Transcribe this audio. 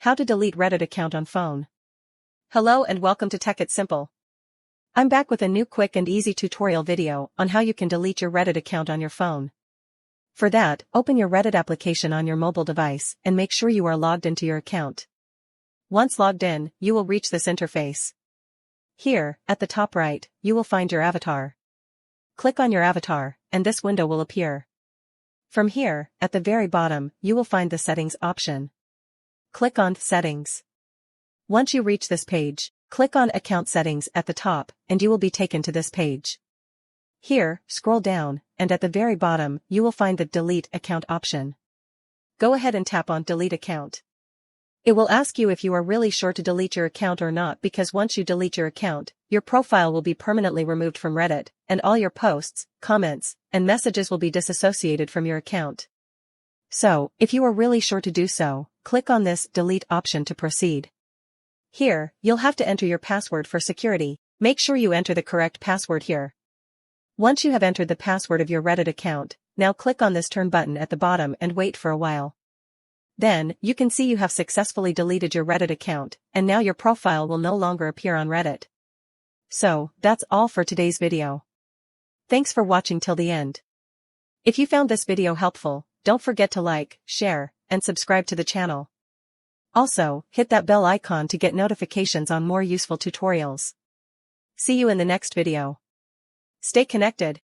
How to delete Reddit account on phone. Hello and welcome to Tech It's Simple. I'm back with a new quick and easy tutorial video on how you can delete your Reddit account on your phone. For that, open your Reddit application on your mobile device and make sure you are logged into your account. Once logged in, you will reach this interface. Here, at the top right, you will find your avatar. Click on your avatar, and this window will appear. From here, at the very bottom, you will find the Settings option. Click on Settings. Once you reach this page, click on Account Settings at the top, and you will be taken to this page. Here, scroll down, and at the very bottom, you will find the Delete Account option. Go ahead and tap on Delete Account. It will ask you if you are really sure to delete your account or not, because once you delete your account, your profile will be permanently removed from Reddit, and all your posts, comments, and messages will be disassociated from your account. So, if you are really sure to do so, click on this Delete option to proceed. Here, you'll have to enter your password for security. Make sure you enter the correct password here. Once you have entered the password of your Reddit account, now click on this Turn button at the bottom and wait for a while. Then, you can see you have successfully deleted your Reddit account, and now your profile will no longer appear on Reddit. So, that's all for today's video. Thanks for watching till the end. If you found this video helpful, don't forget to like, share, and subscribe to the channel. Also, hit that bell icon to get notifications on more useful tutorials. See you in the next video. Stay connected.